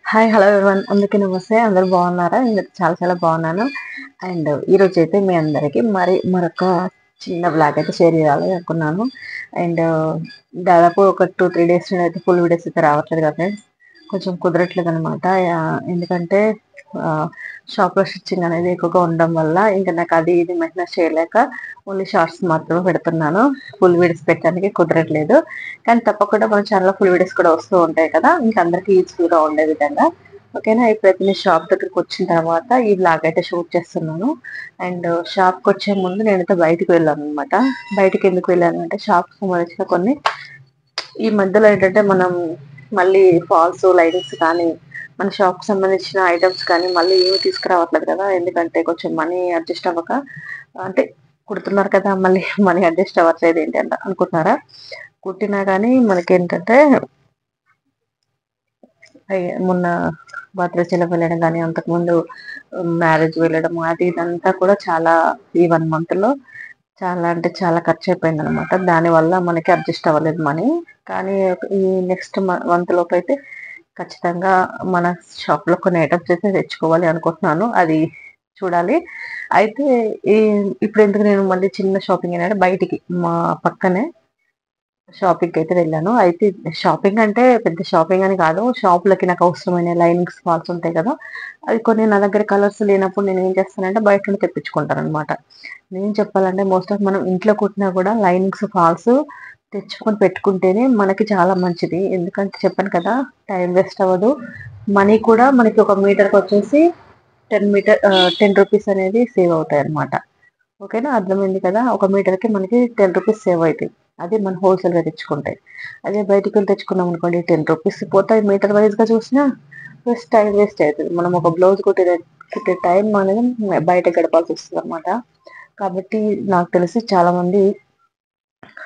Hi hello everyone అందరికీ నమస్తే. అందరూ బాగున్నారా? నేను చాలా చాలా బాగున్నాను. అండ్ ఈరోజు అయితే మీ అందరికీ మరొక చిన్న బ్లాగ్ అయితే షేర్ చేయాలి అనుకున్నాను. అండ్ దాదాపు ఒక 2-3 డేస్ అయితే ఫుల్ వీడియోస్ అయితే రావట్లేదు కదా ఫ్రెండ్స్. కొంచెం కుదరట్లేదు అనమాట. ఎందుకంటే షాప్లో స్టిచ్చింగ్ అనేది ఎక్కువగా ఉండడం వల్ల ఇంకా నాకు అది ఇది మెయింటెనెన్స్ చేయలేక ఓన్లీ షార్ట్స్ మాత్రమే పెడుతున్నాను. ఫుల్ వీడియోస్ పెట్టడానికి కుదరట్లేదు. కానీ తప్పకుండా మన ఛానల్లో ఫుల్ వీడియోస్ కూడా వస్తూ ఉంటాయి కదా, ఇంకా అందరికీ యూస్ఫుల్గా ఉండే విధంగా. ఓకేనా, ఇప్పుడైతే నేను షాప్ దగ్గరికి వచ్చిన తర్వాత ఈ బ్లాగ్ అయితే షూట్ చేస్తున్నాను. అండ్ షాప్కి వచ్చే ముందు నేనైతే బయటికి వెళ్ళాను అనమాట. బయటికి ఎందుకు వెళ్ళాను అంటే షాప్కి సంబంధించిన కొన్ని ఈ మధ్యలో ఏంటంటే మనం మళ్ళీ ఫాల్స్ లైటింగ్స్ కానీ మన షాప్ కి సంబంధించిన ఐటమ్స్ కానీ మళ్ళీ ఏమి తీసుకురావట్లేదు కదా, ఎందుకంటే కొంచెం మనీ అడ్జస్ట్ అవ్వక, అంటే కుడుతున్నారు కదా మళ్ళీ మనీ అడ్జస్ట్ అవ్వట్లేదు ఏంటి అంట అనుకుంటున్నారా. కుట్టినా కానీ మనకి ఏంటంటే మొన్న బర్త్డే సెలవు వెళ్ళడం కానీ అంతకుముందు మ్యారేజ్ వెళ్ళడం అది ఇదంతా కూడా చాలా ఈ 1 month లో చాలా అంటే చాలా ఖర్చు అయిపోయింది అనమాట. దానివల్ల మనకి అడ్జస్ట్ అవ్వలేదు మనీ. కానీ ఈ నెక్స్ట్ మంత్ లోపు అయితే ఖచ్చితంగా మన షాప్ లో కొన్ని ఐటమ్స్ అయితే తెచ్చుకోవాలి అనుకుంటున్నాను. అది చూడాలి. అయితే ఈ ఇప్పుడు ఎందుకు నేను మళ్ళీ చిన్న షాపింగ్ ఏంటంటే బయటికి మా పక్కనే షాపింగ్ అయితే వెళ్ళాను. అయితే షాపింగ్ అంటే పెద్ద షాపింగ్ అని కాదు, షాపులకి నాకు అవసరమైన లైనింగ్స్ ఫాల్స్ ఉంటాయి కదా, అవి కొన్ని నా దగ్గర కలర్స్ లేనప్పుడు నేను ఏం చేస్తానంటే బయట నుండి తెప్పించుకుంటాను అనమాట. నేను చెప్పాలంటే మోస్ట్ ఆఫ్ మనం ఇంట్లో కుట్టినా కూడా లైనింగ్స్ ఫాల్స్ తెచ్చుకొని పెట్టుకుంటేనే మనకి చాలా మంచిది. ఎందుకంటే చెప్పాను కదా, టైం వేస్ట్ అవ్వదు, మనీ కూడా మనకి ఒక మీటర్కి వచ్చేసి 10 రూపీస్ అనేది సేవ్ అవుతాయి అనమాట. ఓకేనా, అర్థమైంది కదా, ఒక మీటర్కి మనకి 10 రూపీస్ సేవ్ అవుతాయి. అదే మనం హోల్సేల్గా తెచ్చుకుంటే. అదే బయటికి వెళ్ళి తెచ్చుకున్నాం అనుకోండి 10 రూపీస్ పోతాయి మీటర్ వైజ్గా చూసినా, ప్లస్ టైం వేస్ట్ అవుతుంది. మనం ఒక బ్లౌజ్ కుట్టే టైం అనేది బయట గడపాల్సి వస్తుంది అనమాట. కాబట్టి నాకు తెలిసి చాలా మంది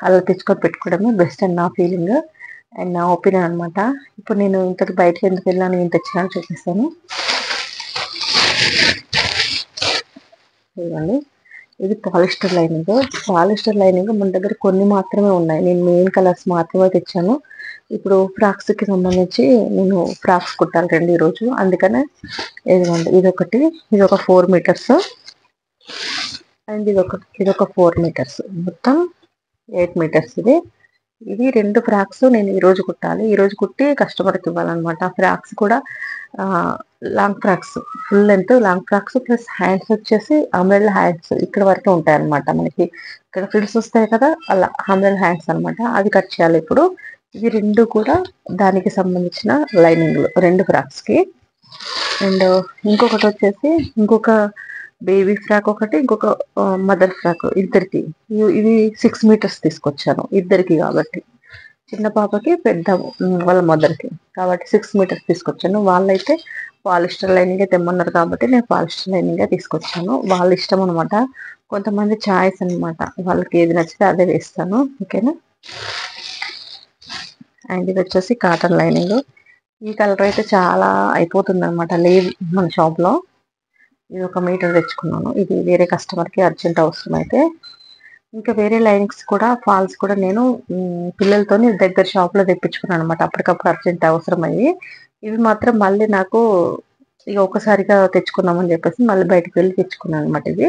అలా తెచ్చుకొని పెట్టుకోవడమే బెస్ట్ అని నా ఫీలింగ్ అండ్ నా ఒపీనియన్ అనమాట. ఇప్పుడు నేను ఇంతకు బయటకి ఎందుకు వెళ్ళాను, ఏం తెచ్చినాను చూపిస్తాను. ఇవ్వండి, ఇది పాలిస్టర్ లైనింగ్. పాలిస్టర్ లైనింగ్ మన దగ్గర కొన్ని మాత్రమే ఉన్నాయి. నేను మెయిన్ కలర్స్ మాత్రమే తెచ్చాను. ఇప్పుడు ఫ్రాక్స్ కి సంబంధించి నేను ఫ్రాక్స్ కుట్టాలి రండి ఈరోజు, అందుకనే ఇదిగోండి ఇది ఒక 4 మీటర్స్ అండ్ ఇది ఒక 4 మీటర్స్, మొత్తం 8 మీటర్స్. ఇవి 2 ఫ్రాక్స్ నేను ఈ రోజు కుట్టాలి. ఈ రోజు కుట్టి కస్టమర్కి ఇవ్వాలన్నమాట. ఆ ఫ్రాక్స్ కూడా long frocks, full length long frocks, plus hands వచ్చేసి అంబ్రెల్లా హ్యాండ్స్ ఇక్కడ వరకే ఉంటాయి అనమాట. మనకి ఇక్కడ ఫ్రిల్స్ వస్తాయి కదా, అలా అంబ్రెల్లా హ్యాండ్స్ అనమాట. అది కట్ చేయాలి ఇప్పుడు. ఇవి 2 కూడా దానికి సంబంధించిన లైనింగ్లు 2 ఫ్రాక్స్ కి. అండ్ ఇంకొకటి వచ్చేసి ఇంకొక బేబీ ఫ్రాక్ ఒకటి, ఇంకొక మదర్ ఫ్రాక్ ఇద్దరికి. ఇవి 6 మీటర్స్ తీసుకొచ్చాను ఇద్దరికి కాబట్టి, చిన్న పాపకి పెద్ద వాళ్ళ మదర్కి కాబట్టి 6 మీటర్స్ తీసుకొచ్చాను. వాళ్ళైతే పాలిస్టర్ లైనింగే తెమ్మన్నారు కాబట్టి నేను పాలిస్టర్ లైనింగే తీసుకొచ్చాను. వాళ్ళ ఇష్టం అనమాట, కొంతమంది చాయిస్ అనమాట, వాళ్ళకి ఏది నచ్చితే అదే వేస్తాను. ఓకేనా, అండ్ ఇది వచ్చేసి కాటన్ లైనింగ్. ఈ కలర్ అయితే చాలా అయిపోతుంది అనమాట, లేదు మన షాప్లో. ఇది 1 మీటర్ తెచ్చుకున్నాను. ఇది వేరే కస్టమర్కి అర్జెంట్ అవసరం అయితే. ఇంకా వేరే లైనింగ్స్ కూడా ఫాల్స్ కూడా నేను పిల్లలతోని దగ్గర షాప్లో తెప్పించుకున్నాను అనమాట, అప్పటికప్పుడు అర్జెంట్ అవసరం అయ్యి. ఇవి మాత్రం మళ్ళీ నాకు ఇక ఒకసారిగా తెచ్చుకున్నామని చెప్పేసి మళ్ళీ బయటకు వెళ్ళి తెచ్చుకున్నాను అనమాట. ఇది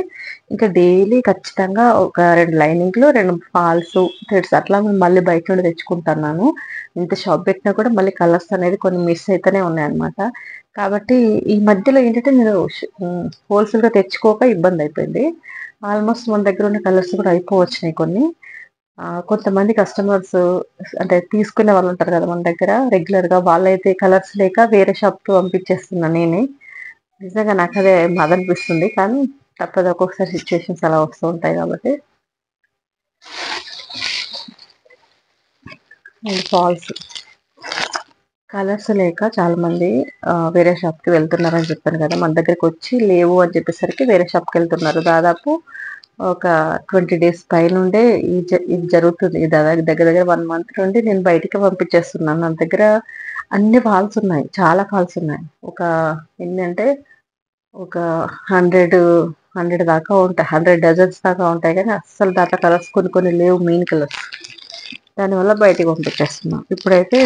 ఇంకా డైలీ ఖచ్చితంగా ఒక 2 లైనింగ్లు 2 ఫాల్స్ థ్రెడ్స్ అట్లా మళ్ళీ బయట నుండి తెచ్చుకుంటున్నాను. ఇంత షాప్ పెట్టినా కూడా మళ్ళీ కలర్స్ అనేది కొన్ని మిస్ అయితేనే ఉన్నాయన్నమాట. కాబట్టి ఈ మధ్యలో ఏంటంటే నేను హోల్సేల్గా తెచ్చుకోక ఇబ్బంది అయిపోయింది. ఆల్మోస్ట్ మన దగ్గర ఉన్న కలర్స్ కూడా అయిపోవచ్చినాయి కొన్ని. కొంతమంది కస్టమర్స్ అంటే తీసుకునే వాళ్ళు ఉంటారు కదా మన దగ్గర రెగ్యులర్ గా, వాళ్ళైతే కలర్స్ లేక వేరే షాప్ కి పంపించేస్తున్నా నేనే. నిజంగా నాకు అదే బాధ అనిపిస్తుంది, కానీ తప్పదు, ఒక్కొక్కసారి సిచ్యువేషన్స్ అలా వస్తూ ఉంటాయి కాబట్టి. అండ్ ఫాల్స్ కలర్స్ లేక చాలా మంది వేరే షాప్ కి వెళ్తున్నారని చెప్పాను కదా, మన దగ్గరికి వచ్చి లేవు అని చెప్పేసరికి వేరే షాప్ కి వెళ్తున్నారు. దాదాపు ఒక 20 days పైనుండే ఇది జరుగుతుంది. దగ్గర దగ్గర 1 month నుండి నేను బయటికి పంపించేస్తున్నాను. నా దగ్గర అన్ని ఫాల్స్ ఉన్నాయి, చాలా ఫాల్స్ ఉన్నాయి. ఒక ఎన్ని అంటే ఒక 100 దాకా ఉంటాయి, 100 డజన్స్ దాకా ఉంటాయి. కానీ అస్సలు దాంట్లో కలర్స్ కొన్ని లేవు, మెయిన్ కలర్స్. దానివల్ల బయటికి పంపించేస్తున్నాం. ఇప్పుడైతే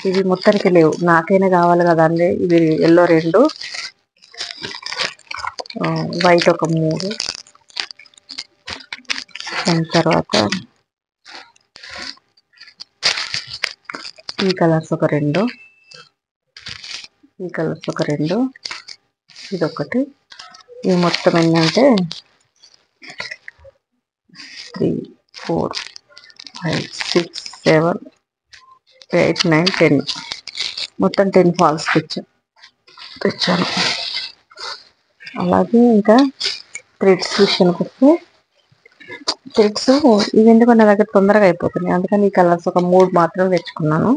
ఇవి మొత్తానికి లేవు, నాకైనా కావాలి కదా అండి. ఇవి ఎల్లో 2, వైట్ ఒక 3, దాని తర్వాత ఈ కలర్స్ ఒక 2, ఈ కలర్స్ ఒక 2, ఇదొకటి. ఇవి మొత్తం ఏంటంటే 3, 4, 5, 6, 7, 8, 9, 10, మొత్తం 10 ఫాల్స్ తెచ్చాను. అలాగే ఇంకా థ్రెడ్స్ విషయానికి వస్తే, థ్రెడ్స్ ఇవి ఎందుకు నా దగ్గర తొందరగా అయిపోతున్నాయి, అందుకని ఈ కలర్స్ ఒక 3 మాత్రం తెచ్చుకున్నాను.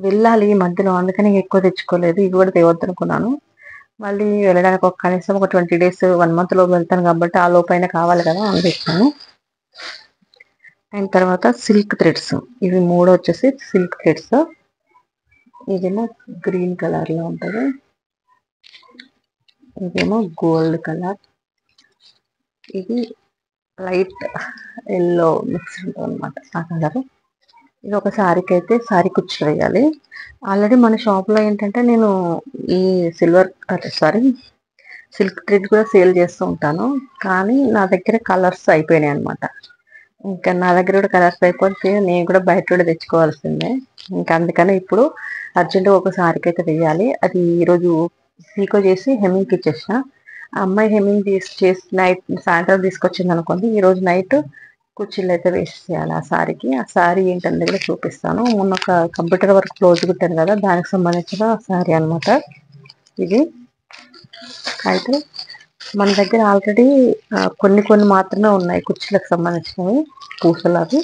వెళ్ళాలి ఈ మధ్యలో, అందుకని ఎక్కువ తెచ్చుకోలేదు. ఇవి కూడా తేవద్దు అనుకున్నాను. మళ్ళీ వెళ్ళడానికి కనీసం ఒక 20 days 1 month లోపు వెళ్తాను కాబట్టి ఆ లోపైన కావాలి కదా అని తెచ్చాను. అండ్ తర్వాత సిల్క్ థ్రెడ్స్, ఇవి 3 వచ్చేసి సిల్క్ థ్రెడ్స్. ఇదేమో గ్రీన్ కలర్లో ఉంటుంది, ఇదేమో గోల్డ్ కలర్, ఇది లైట్ ఎల్లో మిక్స్ ఉంటుంది అనమాట ఆ కలర్. ఇది ఒక శారీకి అయితే శారీ కుచ్చులు వేయాలి. ఆల్రెడీ మన షాప్లో ఏంటంటే నేను ఈ సిల్క్ థ్రెడ్ కూడా సేల్ చేస్తూ ఉంటాను. కానీ నా దగ్గర కలర్స్ అయిపోయినాయి అనమాట. ఇంకా నా దగ్గర కూడా కలర్స్ అయిపోతే నేను కూడా బయట కూడా తెచ్చుకోవాల్సిందే. ఇంకా అందుకని ఇప్పుడు అర్జెంటుగా ఒక శారీకి అయితే వేయాలి. అది ఈరోజు పీకో చేసి హెమ్మింగ్కి ఇచ్చేసిన. ఆ అమ్మాయి హెమ్మింగ్ చేసి నైట్ సాయంత్రం తీసుకొచ్చింది అనుకోండి, ఈరోజు నైట్ కుర్చీలు అయితే వేసేయాలి ఆ శారీకి. ఆ శారీ ఏంటంటే కూడా చూపిస్తాను. మొన్న ఒక కంప్యూటర్ వర్క్ బ్లౌజ్ కుట్టాను కదా, దానికి సంబంధించిన శారీ అనమాట ఇది. అయితే మన దగ్గర ఆల్రెడీ కొన్ని మాత్రమే ఉన్నాయి కుర్చీలకు సంబంధించినవి, పూసలు అవి.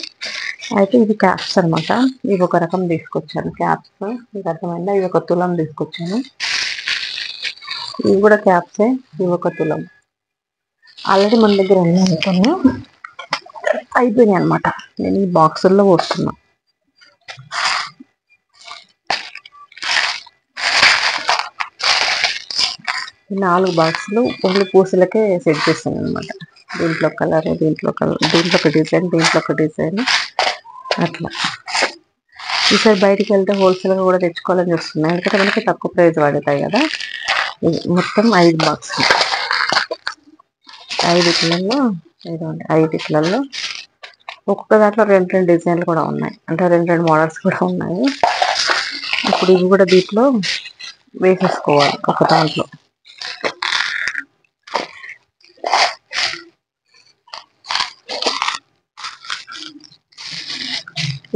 అయితే ఇది క్యాప్స్ అనమాట. ఇవి ఒక రకం తీసుకొచ్చాను క్యాప్స్, ఇది అర్థమైందా. ఇవి ఒక తులం తీసుకొచ్చాను. ఇవి కూడా క్యాప్సే, ఇవి ఒక తులం. ఆల్రెడీ మన దగ్గర ఉన్నాయి అనుకున్నా, అయిపోయినాయి అనమాట. నేను ఈ బాక్సుల్లో పోస్తున్నా. ఈ 4 బాక్సులు ఓన్లీ పూసలకే సెట్ చేస్తాను అనమాట. దీంట్లో కలర్, దీంట్లో ఒక డిజైన్, దీంట్లో ఒక డిజైన్, అట్లా. ఈసారి బయటికి వెళ్తే హోల్సేల్గా కూడా తెచ్చుకోవాలని చూస్తున్నాను, ఎందుకంటే మనకి తక్కువ ప్రైస్ పడతాయి కదా. ఇది మొత్తం 5 బాక్సులు, 5 ఇట్లలో, 5 ఇట్లలో ఒక్కొక్క దాంట్లో 2 డిజైన్లు కూడా ఉన్నాయి, అంటే 2 మోడల్స్ కూడా ఉన్నాయి. ఇప్పుడు ఇవి కూడా దీంట్లో వేసేసుకోవాలి ఒక దాంట్లో.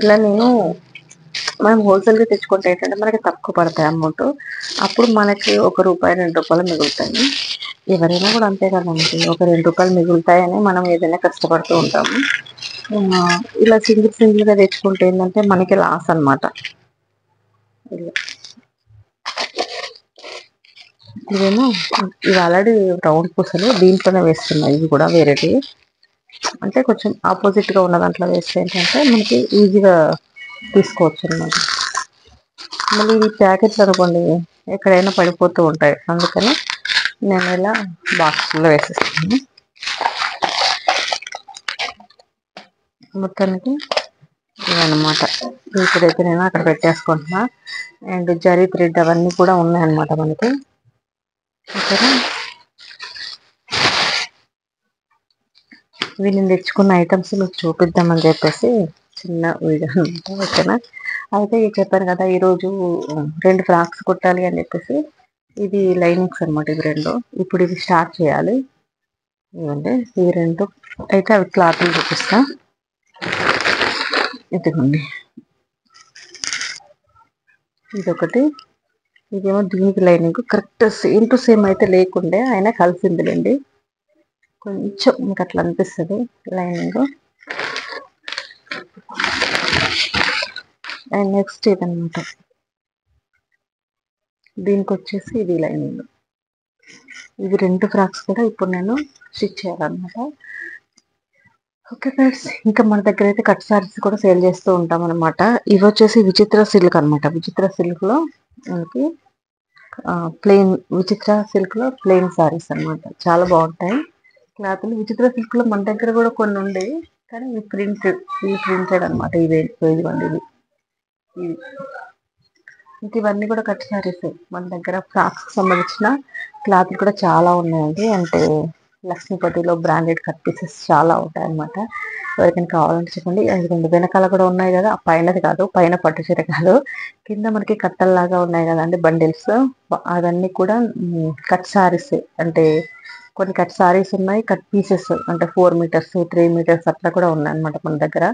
ఇలా మనం హోల్సేల్గా తెచ్చుకుంటే ఏంటంటే మనకి తక్కువ పడతాయి అమౌంట్. అప్పుడు మనకి ₹1, ₹2 మిగులుతాయి. ఎవరైనా కూడా అంతే కదండి, ఒక ₹2 మిగులుతాయని మనం ఏదైనా కష్టపడుతూ ఉంటాము. ఇలా సింగిల్గా తెచ్చుకుంటే ఏంటంటే మనకి లాస్ అనమాట. ఇవేమో ఇవి ఆల్రెడీ రౌండ్ పూసలు దీంట్లోనే వేస్తున్నాయి. ఇవి కూడా వేరేటి, అంటే కొంచెం ఆపోజిట్గా ఉన్న దాంట్లో వేస్తే ఏంటంటే మనకి ఈజీగా తీసుకోవచ్చు అనమాట. మళ్ళీ ఈ ప్యాకెట్లు అనుకోండి ఎక్కడైనా పడిపోతూ ఉంటాయి, అందుకని నేను ఇలా బాక్స్లో వేసేస్తాను. మొత్తానికి ఇవన్నమాట. ఇప్పుడైతే నేను అక్కడ పెట్టేసుకుంటున్నా. అండ్ జరీ థ్రెడ్ అవన్నీ కూడా ఉన్నాయన్నమాట మనకి. ఓకేనా, ఇవి నేను తెచ్చుకున్న ఐటమ్స్ మీకు చూపిద్దామని చెప్పేసి చిన్న వీడియో అనమాట. ఓకేనా, అయితే చెప్పాను కదా ఈరోజు 2 ఫ్రాక్స్ కుట్టాలి అని చెప్పేసి. ఇది లైనింగ్స్ అనమాట, ఇవి 2. ఇప్పుడు ఇవి స్టార్ట్ చేయాలి. ఇవ్వండి ఇవి 2 అయితే అవి క్లాత్లు చూపిస్తా. ఇదిగోండి, ఇదొకటి, ఇదేమో దీనికి lining correct same to same అయితే లేకుండే, అయినా కలిసిందిలేండి, కొంచెం మీకు అట్లా అనిపిస్తుంది లైనింగ్. అండ్ నెక్స్ట్ ఇదనమాట, దీనికి వచ్చేసి ఇది లైనింగ్. ఇవి 2 ఫ్రాక్స్ కూడా ఇప్పుడు నేను స్టిచ్ చేయాలన్నమాట. ఓకే ఫ్రెండ్స్, ఇంకా మన దగ్గర అయితే కట్ సారీస్ కూడా సేల్ చేస్తూ ఉంటాం అనమాట. ఇవి వచ్చేసి విచిత్ర సిల్క్ అనమాట. విచిత్ర సిల్క్లో మనకి విచిత్ర సిల్క్లో ప్లెయిన్ సారీస్ అనమాట, చాలా బాగుంటాయి క్లాత్లు. విచిత్ర సిల్క్లో మన దగ్గర కూడా కొన్ని ఉండేవి, కానీ ఇవి ప్రింటెడ్ అనమాట. ఇదిగోండి, ఇది ఇవి ఇంక ఇవన్నీ కూడా కట్ సారీస్. మన దగ్గర ఫ్రాక్స్ సంబంధించిన క్లాత్లు కూడా చాలా ఉన్నాయండి. అంటే లక్ష్మీపతిలో బ్రాండెడ్ కట్ పీసెస్ చాలా ఉంటాయి అన్నమాట. ఎవరికైనా కావాలంటే చెప్పండి. ఎందుకంటే వెనకాల కూడా ఉన్నాయి కదా, ఆ పైనది కాదు, పైన పట్టు చీర కాదు, కింద మనకి కట్టల్లాగా ఉన్నాయి కదండి బండిల్స్, అవన్నీ కూడా కట్ సారీస్. అంటే కొన్ని కట్ సారీస్ ఉన్నాయి, కట్ పీసెస్ అంటే 4 మీటర్స్ 3 మీటర్స్ అట్లా కూడా ఉన్నాయి అనమాట మన దగ్గర.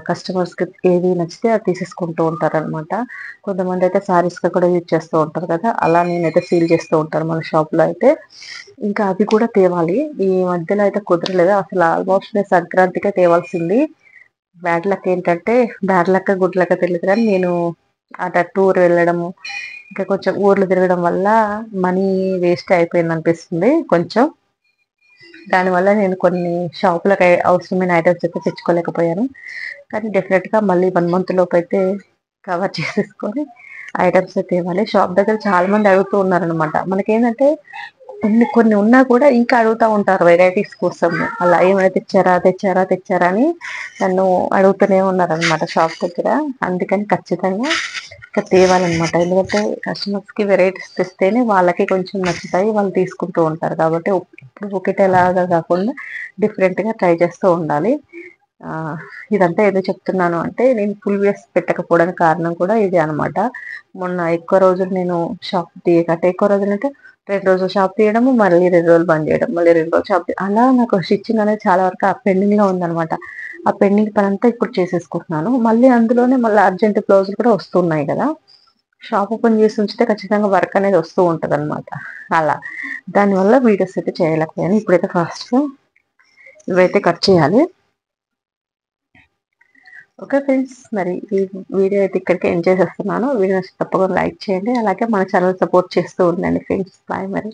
కస్టమర్స్ కి ఏది నచ్చితే అది తీసేసుకుంటూ ఉంటారు అనమాట. కొంతమంది అయితే సారీస్ గా కూడా యూజ్ చేస్తూ ఉంటారు కదా, అలా నేనైతే సీల్ చేస్తూ ఉంటాను మన షాప్ లో అయితే. ఇంకా అవి కూడా తేవాలి. ఈ మధ్యలో అయితే కుదరలేదు అసలు. ఆల్మోస్ట్ నేను సంక్రాంతికే తేవాల్సింది. బ్యాడ్ లక్ ఏంటంటే, బ్యాడ్ లక్ గుడ్ లక్ తెలియదు కానీ, నేను అటు టూర్ వెళ్ళడము, ఇంకా కొంచెం ఊర్లు తిరగడం వల్ల మనీ వేస్ట్ అయిపోయింది అనిపిస్తుంది కొంచెం. దానివల్ల నేను కొన్ని షాపులకు అవసరమైన ఐటమ్స్ అయితే తెచ్చుకోలేకపోయాను. కానీ డెఫినెట్ గా మళ్ళీ 1 మంత్ లోపు అయితే కవర్ చేసేసుకొని ఐటమ్స్ అయితే ఇవ్వాలి. షాప్ దగ్గర చాలా మంది అడుగుతూ ఉన్నారనమాట. మనకేంటంటే కొన్ని కొన్ని ఉన్నా కూడా ఇంకా అడుగుతూ ఉంటారు వెరైటీస్ కోసం. అలా ఏమైనా తెచ్చారా తెచ్చారా తెచ్చారా అని నన్ను అడుగుతూనే ఉన్నారనమాట షాప్ దగ్గర. అందుకని ఖచ్చితంగా ఇంకా తేవాలన్నమాట. ఎందుకంటే కస్టమర్స్ కి వెరైటీస్ తెస్తేనే వాళ్ళకి కొంచెం నచ్చుతాయి, వాళ్ళు తీసుకుంటూ ఉంటారు. కాబట్టి ఇప్పుడు ఒకటేలాగా కాకుండా డిఫరెంట్ గా ట్రై చేస్తూ ఉండాలి. ఆ ఇదంతా ఏదో చెప్తున్నాను అంటే, నేను ఫుల్ వేస్ పెట్టకపోవడానికి కారణం కూడా ఇదే అనమాట. మొన్న ఎక్కువ రోజులు నేను షాప్ తీయకంటే, ఎక్కువ రోజులు అంటే 2 రోజులు షాప్ తీయడము, మళ్ళీ 2 రోజులు బంద్ చేయడం, మళ్ళీ 2 రోజులు షాప్ అలా నాకు స్టిచ్చింగ్ అనేది చాలా వరకు పెండింగ్ లో ఉందన్నమాట. ఆ పెండింగ్ పని అంతా ఇప్పుడు చేసేసుకుంటున్నాను. మళ్ళీ అందులోనే మళ్ళీ అర్జెంట్ బ్లౌజులు కూడా వస్తున్నాయి కదా. షాప్ ఓపెన్ చేసి ఉంచితే ఖచ్చితంగా వర్క్ అనేది వస్తూ ఉంటది అనమాట. అలా దానివల్ల వీడియోస్ అయితే చేయలేకపోయాను. ఇప్పుడైతే ఫాస్ట్ ఇవైతే కట్ చేయాలి. ఓకే ఫ్రెండ్స్, మరి ఈ వీడియో అయితే ఇక్కడికి ఎంజాయ్ చేస్తున్నాను. వీడియో తప్పకుండా లైక్ చేయండి, అలాగే మన ఛానల్ సపోర్ట్ చేస్తూ ఉండండి ఫ్రెండ్స్. బాయ్ మరి.